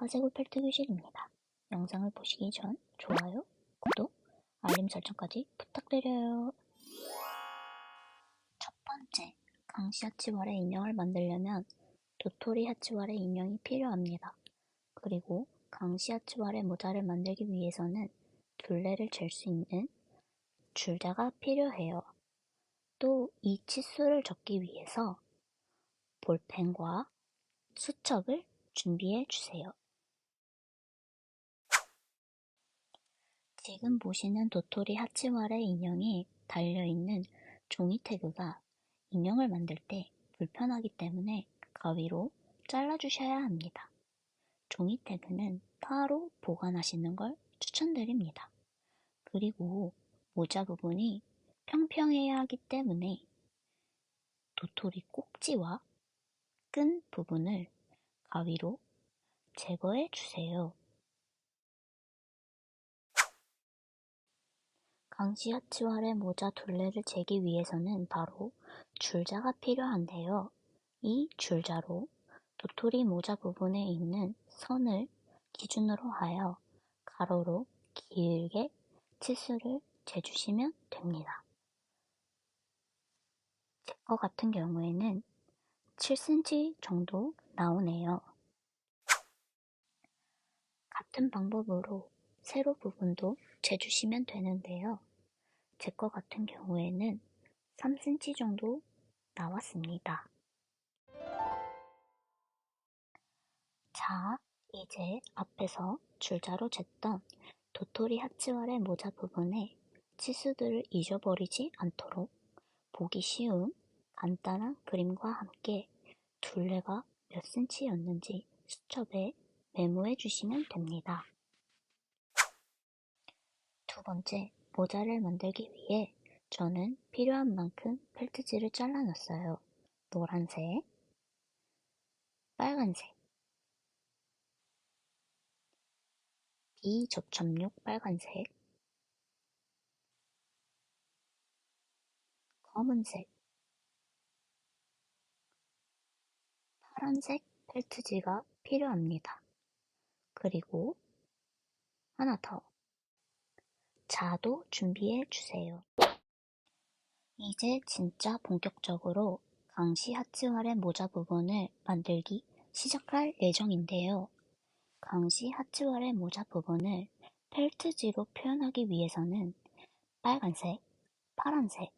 화세구 펠트 교실입니다. 영상을 보시기 전 좋아요, 구독, 알림 설정까지 부탁드려요. 첫 번째, 강시 하치와레 인형을 만들려면 도토리 하치와레 인형이 필요합니다. 그리고 강시 하치와레 모자를 만들기 위해서는 둘레를 잴 수 있는 줄자가 필요해요. 또 이 치수를 적기 위해서 볼펜과 수첩을 준비해 주세요. 지금 보시는 도토리 하치와레 인형에 달려있는 종이 태그가 인형을 만들 때 불편하기 때문에 가위로 잘라주셔야 합니다. 종이 태그는 따로 보관하시는 걸 추천드립니다. 그리고 모자 부분이 평평해야 하기 때문에 도토리 꼭지와 끈 부분을 가위로 제거해 주세요. 강시 하치와레 모자 둘레를 재기 위해서는 바로 줄자가 필요한데요. 이 줄자로 도토리 모자 부분에 있는 선을 기준으로 하여 가로로 길게 치수를 재주시면 됩니다. 제 거 같은 경우에는 7cm 정도 나오네요. 같은 방법으로 세로 부분도 재주시면 되는데요. 제 거 같은 경우에는 3cm 정도 나왔습니다. 자, 이제 앞에서 줄자로 쟀던 도토리 하치와레 모자 부분에 치수들을 잊어버리지 않도록 보기 쉬운 간단한 그림과 함께 둘레가 몇 cm였는지 수첩에 메모해 주시면 됩니다. 두 번째, 모자를 만들기 위해 저는 필요한 만큼 펠트지를 잘라놨어요. 노란색, 빨간색, 비접착용 빨간색, 검은색, 파란색 펠트지가 필요합니다. 그리고 하나 더, 자도 준비해 주세요. 이제 진짜 본격적으로 강시 하치와레 모자 부분을 만들기 시작할 예정인데요. 강시 하치와레 모자 부분을 펠트지로 표현하기 위해서는 빨간색, 파란색,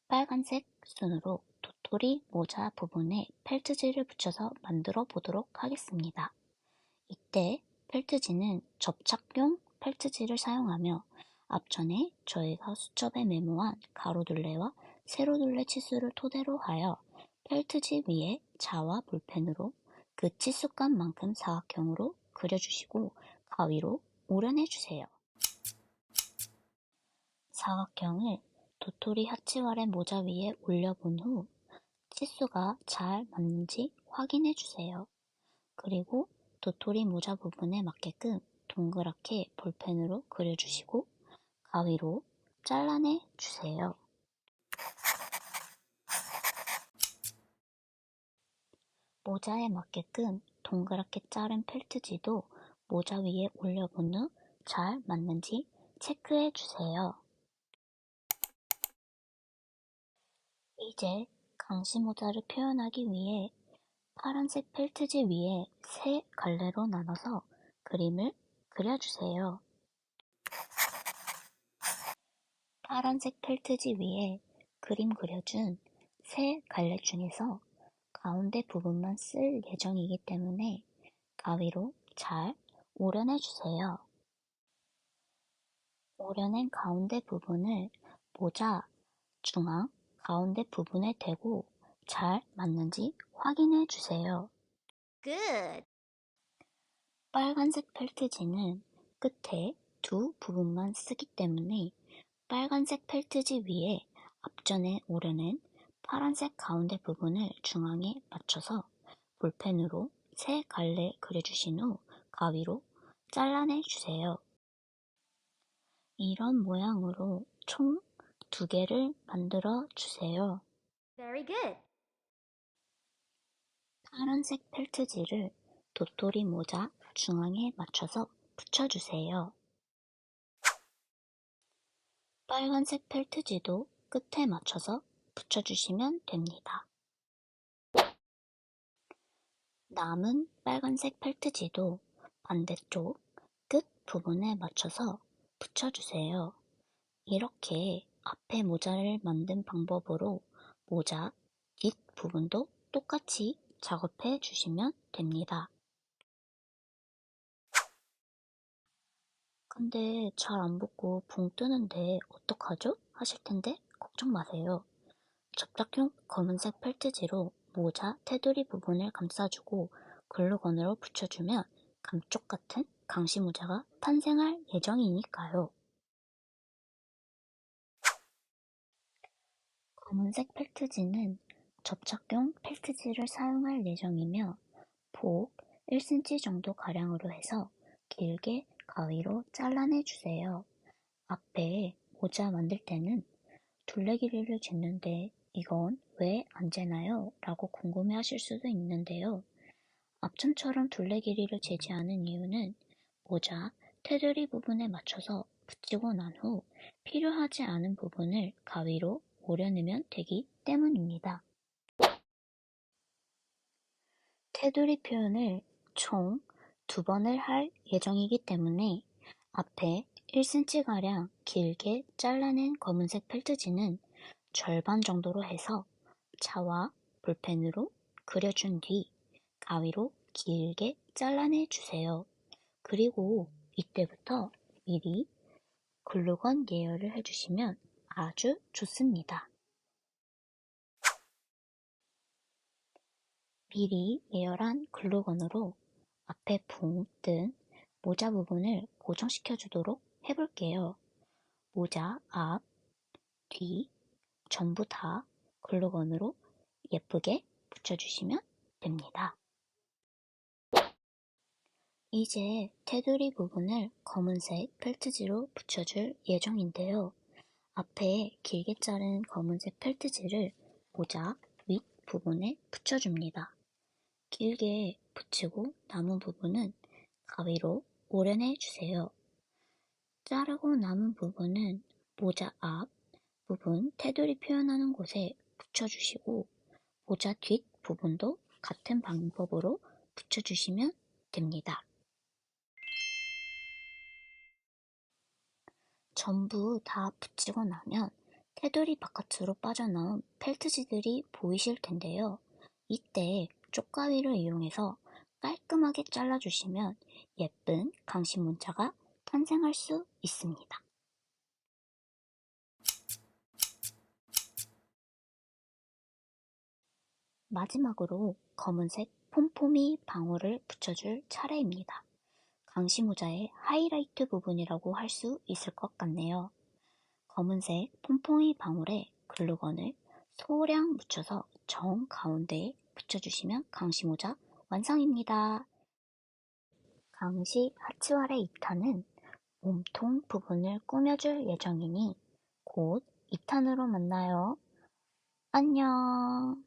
빨간색 순으로 도토리 모자 부분에 펠트지를 붙여서 만들어 보도록 하겠습니다. 이때 펠트지는 접착용 펠트지를 사용하며 앞전에 저희가 수첩에 메모한 가로둘레와 세로둘레 치수를 토대로 하여 펠트지 위에 자와 볼펜으로 그 치수값만큼 사각형으로 그려주시고 가위로 오려내주세요. 사각형을 도토리 하치와레 모자 위에 올려본 후 치수가 잘 맞는지 확인해주세요. 그리고 도토리 모자 부분에 맞게끔 동그랗게 볼펜으로 그려주시고 가위로 잘라내 주세요. 모자에 맞게끔 동그랗게 자른 펠트지도 모자 위에 올려본 후 잘 맞는지 체크해 주세요. 이제 강시 모자를 표현하기 위해 파란색 펠트지 위에 세 갈래로 나눠서 그림을 그려주세요. 파란색 펠트지 위에 그림 그려준 세 갈래 중에서 가운데 부분만 쓸 예정이기 때문에 가위로 잘 오려내주세요. 오려낸 가운데 부분을 모자 중앙 가운데 부분에 대고 잘 맞는지 확인해 주세요. Good. 빨간색 펠트지는 끝에 두 부분만 쓰기 때문에 빨간색 펠트지 위에 앞전에 오려낸 파란색 가운데 부분을 중앙에 맞춰서 볼펜으로 세 갈래 그려주신 후 가위로 잘라내 주세요. 이런 모양으로 총 2개를 만들어 주세요. Very good. 파란색 펠트지를 도토리 모자 중앙에 맞춰서 붙여주세요. 빨간색 펠트지도 끝에 맞춰서 붙여주시면 됩니다. 남은 빨간색 펠트지도 반대쪽 끝 부분에 맞춰서 붙여주세요. 이렇게 앞에 모자를 만든 방법으로 모자 뒷 부분도 똑같이 작업해 주시면 됩니다. 근데 잘 안 붙고 붕 뜨는데 어떡하죠? 하실 텐데 걱정 마세요. 접착용 검은색 펠트지로 모자 테두리 부분을 감싸주고 글루건으로 붙여주면 감쪽 같은 강시 모자가 탄생할 예정이니까요. 검은색 펠트지는 접착용 펠트지를 사용할 예정이며 폭 1cm 정도 가량으로 해서 길게 가위로 잘라내 주세요. 앞에 모자 만들 때는 둘레길이를 쟀는데 이건 왜 안 재나요? 라고 궁금해 하실 수도 있는데요. 앞전처럼 둘레 길이를 재지 않은 이유는 모자 테두리 부분에 맞춰서 붙이고 난 후 필요하지 않은 부분을 가위로 오려내면 되기 때문입니다. 테두리 표현을 총 2번을 할 예정이기 때문에 앞에 1cm가량 길게 잘라낸 검은색 펠트지는 절반 정도로 해서 차와 볼펜으로 그려준 뒤 가위로 길게 잘라내 주세요. 그리고 이때부터 미리 글루건 예열을 해주시면 아주 좋습니다. 미리 예열한 글루건으로 앞에 붕 뜬 모자 부분을 고정시켜 주도록 해볼게요. 모자 앞, 뒤 전부 다 글루건으로 예쁘게 붙여주시면 됩니다. 이제 테두리 부분을 검은색 펠트지로 붙여줄 예정인데요. 앞에 길게 자른 검은색 펠트지를 모자 윗 부분에 붙여줍니다. 길게 붙이고 남은 부분은 가위로 오려내 주세요. 자르고 남은 부분은 모자 앞 부분 테두리 표현하는 곳에 붙여주시고 모자 뒷 부분도 같은 방법으로 붙여주시면 됩니다. 전부 다 붙이고 나면 테두리 바깥으로 빠져나온 펠트지들이 보이실 텐데요. 이때 쪽가위를 이용해서 깔끔하게 잘라주시면 예쁜 강시 문자가 탄생할 수 있습니다. 마지막으로 검은색 폼포미 방울을 붙여줄 차례입니다. 강시 모자의 하이라이트 부분이라고 할 수 있을 것 같네요. 검은색 폼포미 방울에 글루건을 소량 묻혀서 정 가운데에 붙여주시면 강시 모자 완성입니다. 강시 하치와레 2탄은 몸통 부분을 꾸며줄 예정이니 곧 2탄으로 만나요. 안녕.